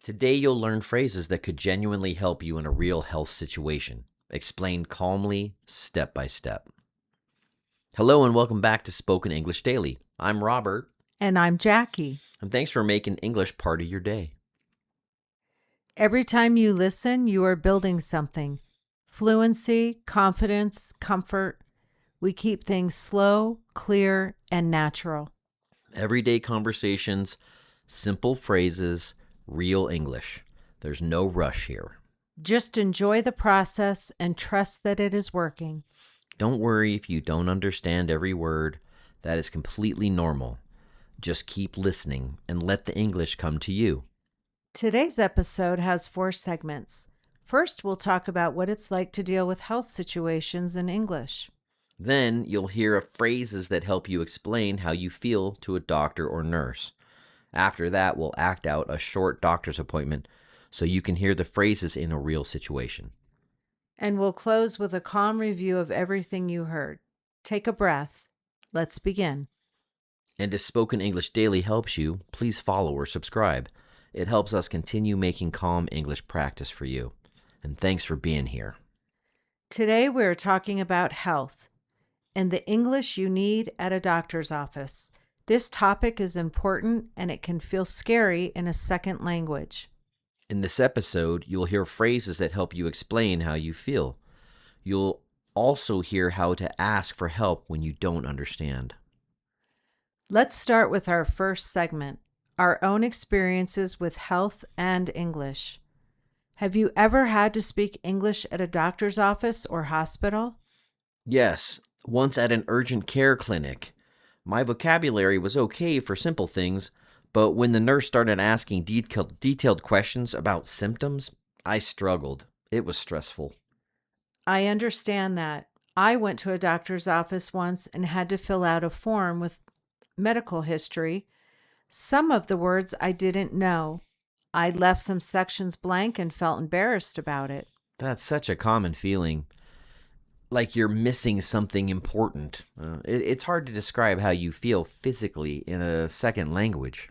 Today, you'll learn phrases that could genuinely help you in a real health situation, explained calmly, step by step. Hello, and welcome back to Spoken English Daily. I'm Robert, And I'm Jackie. and thanks for making English part of your day. Every time you listen, you are building something. Fluency, confidence, comfort. We keep things slow, clear, and natural. Everyday conversations, simple phrases, real English. There's no rush here. Just enjoy the process and trust that it is working. Don't worry if you don't understand every word. That is completely normal. Just keep listening and let the English come to you. Today's episode has 4 segments. First, we'll talk about what it's like to deal with health situations in English. Then you'll hear phrases that help you explain how you feel to a doctor or nurse. After that, we'll act out a short doctor's appointment so you can hear the phrases in a real situation. And we'll close with a calm review of everything you heard. Take a breath. Let's begin. And if Spoken English Daily helps you, please follow or subscribe. It helps us continue making calm English practice for you. And thanks for being here. Today, we're talking about health and the English you need at a doctor's office. This topic is important and it can feel scary in a second language. In this episode, you'll hear phrases that help you explain how you feel. You'll also hear how to ask for help when you don't understand. Let's start with our first segment, our own experiences with health and English. Have you ever had to speak English at a doctor's office or hospital? Yes, once at an urgent care clinic. My vocabulary was okay for simple things, but when the nurse started asking detailed questions about symptoms, I struggled. It was stressful. I understand that. I went to a doctor's office once and had to fill out a form with medical history. Some of the words I didn't know. I left some sections blank and felt embarrassed about it. That's such a common feeling, like you're missing something important. It's hard to describe how you feel physically in a second language.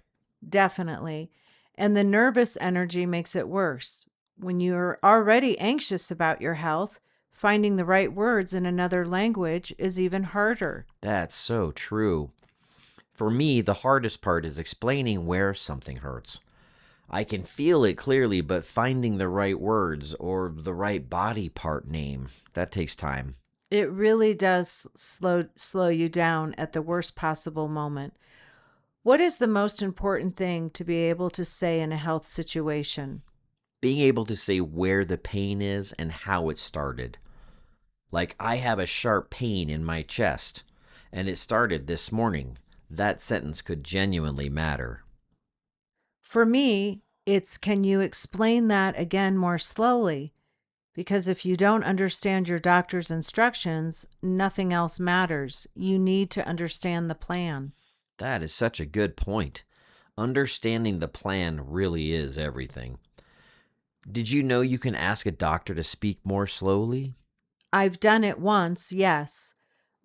Definitely. And the nervous energy makes it worse. When you're already anxious about your health, finding the right words in another language is even harder. That's so true. For me, the hardest part is explaining where something hurts. I can feel it clearly, but finding the right words or the right body part name, that takes time. It really does slow you down at the worst possible moment. What is the most important thing to be able to say in a health situation? Being able to say where the pain is and how it started. Like, I have a sharp pain in my chest, and it started this morning. That sentence could genuinely matter. For me, it's can you explain that again more slowly? Because if you don't understand your doctor's instructions, nothing else matters. You need to understand the plan. That is such a good point. Understanding the plan really is everything. Did you know you can ask a doctor to speak more slowly? I've done it once, yes.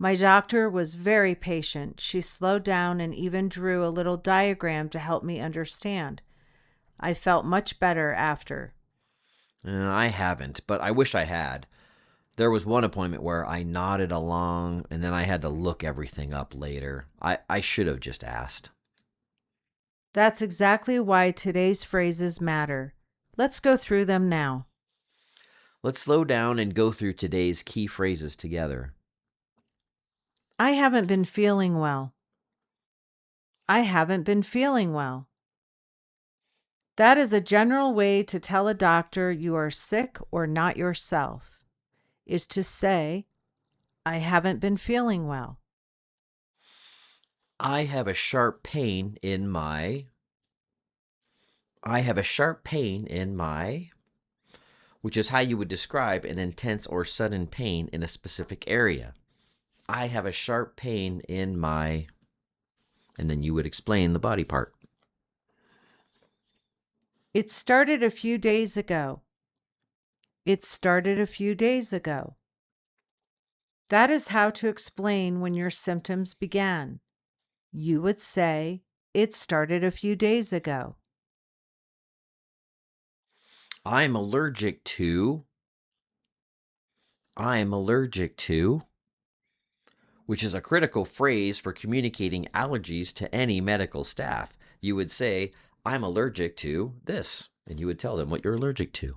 My doctor was very patient. She slowed down and even drew a little diagram to help me understand. I felt much better after. I haven't, but I wish I had. There was one appointment where I nodded along and then I had to look everything up later. I should have just asked. That's exactly why today's phrases matter. Let's go through them now. Let's slow down and go through today's key phrases together. I haven't been feeling well. I haven't been feeling well. That is a general way to tell a doctor you are sick or not yourself, is to say, I haven't been feeling well. I have a sharp pain in my. I have a sharp pain in my. Which is how you would describe an intense or sudden pain in a specific area. I have a sharp pain in my. And then you would explain the body part. It started a few days ago. It started a few days ago. That is how to explain when your symptoms began. You would say, it started a few days ago. I'm allergic to, I'm allergic to, which is a critical phrase for communicating allergies to any medical staff. You would say, I'm allergic to this, and you would tell them what you're allergic to.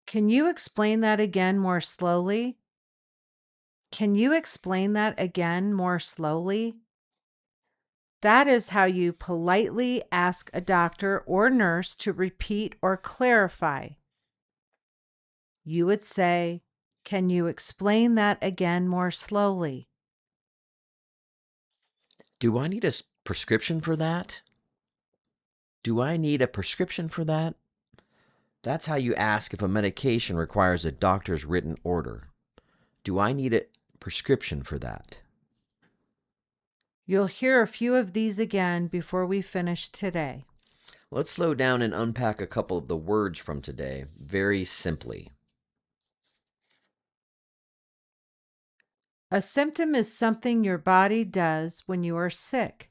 Can you explain that again more slowly? Can you explain that again more slowly? That is how you politely ask a doctor or nurse to repeat or clarify. You would say, can you explain that again more slowly? Do I need a prescription for that? Do I need a prescription for that? That's how you ask if a medication requires a doctor's written order. Do I need a prescription for that? You'll hear a few of these again before we finish today. Let's slow down and unpack a couple of the words from today very simply. A symptom is something your body does when you are sick.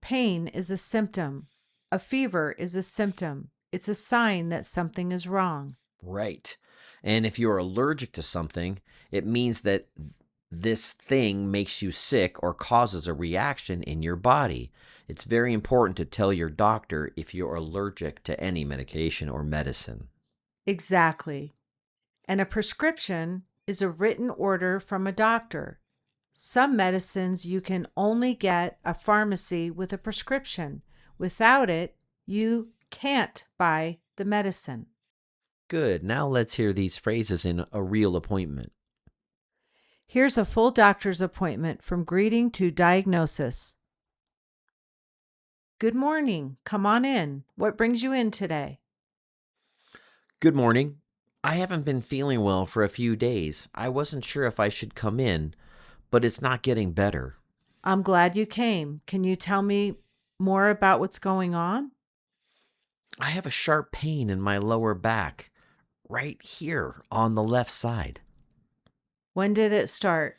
Pain is a symptom. A fever is a symptom. It's a sign that something is wrong. Right. And if you're allergic to something, it means that this thing makes you sick or causes a reaction in your body. It's very important to tell your doctor if you're allergic to any medication or medicine. Exactly. And a prescription is a written order from a doctor. Some medicines you can only get a pharmacy with a prescription. Without it, you can't buy the medicine. Good. Now let's hear these phrases in a real appointment. Here's a full doctor's appointment from greeting to diagnosis. Good morning. Come on in. What brings you in today? Good morning. I haven't been feeling well for a few days. I wasn't sure if I should come in, but it's not getting better. I'm glad you came. Can you tell me more about what's going on? I have a sharp pain in my lower back, right here on the left side. When did it start?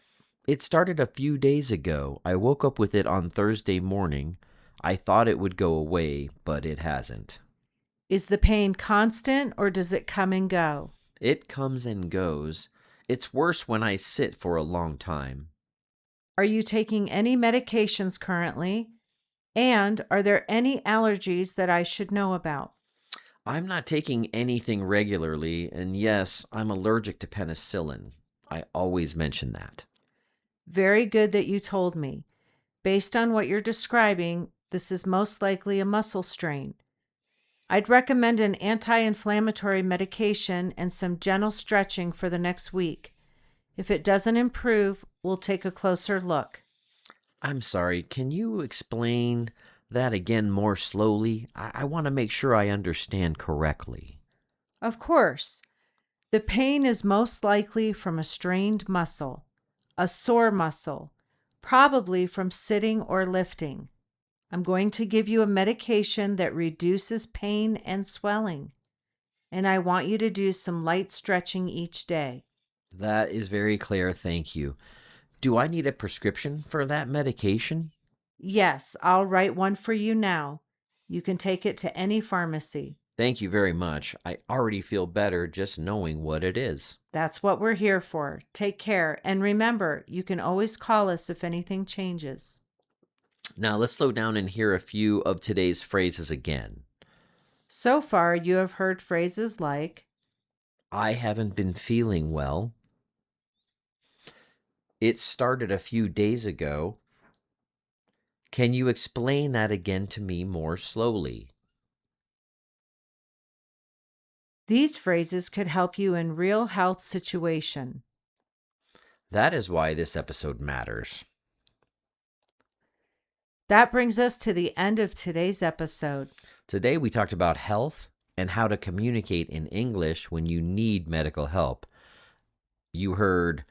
It started a few days ago. I woke up with it on Thursday morning. I thought it would go away, but it hasn't. Is the pain constant or does it come and go? It comes and goes. It's worse when I sit for a long time. Are you taking any medications currently? And are there any allergies that I should know about? I'm not taking anything regularly, and yes, I'm allergic to penicillin. I always mention that. Very good that you told me. Based on what you're describing, this is most likely a muscle strain. I'd recommend an anti-inflammatory medication and some gentle stretching for the next week. If it doesn't improve, we'll take a closer look. I'm sorry, can you explain that again more slowly? I want to make sure I understand correctly. Of course, the pain is most likely from a strained muscle, a sore muscle, probably from sitting or lifting. I'm going to give you a medication that reduces pain and swelling, and I want you to do some light stretching each day. That is very clear, thank you. Do I need a prescription for that medication? Yes, I'll write one for you now. You can take it to any pharmacy. Thank you very much. I already feel better just knowing what it is. That's what we're here for. Take care, and remember, you can always call us if anything changes. Now let's slow down and hear a few of today's phrases again. So far, you have heard phrases like, I haven't been feeling well. It started a few days ago. Can you explain that again to me more slowly? these phrases could help you in real health situation. That is why this episode matters. That brings us to the end of today's episode. Today we talked about health and how to communicate in English when you need medical help. You heard,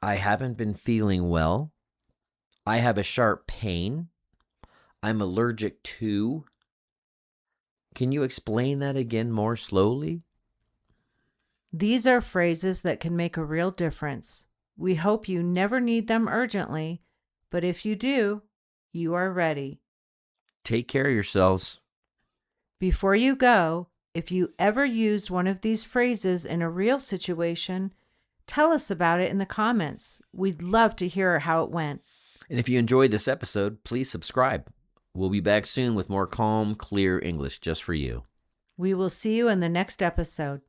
I haven't been feeling well. I have a sharp pain. I'm allergic to. Can you explain that again more slowly? These are phrases that can make a real difference. We hope you never need them urgently, but if you do, you are ready. Take care of yourselves. Before you go, If you ever used one of these phrases in a real situation, tell us about it in the comments. We'd love to hear how it went. And if you enjoyed this episode, please subscribe. We'll be back soon with more calm, clear English just for you. We will see you in the next episode.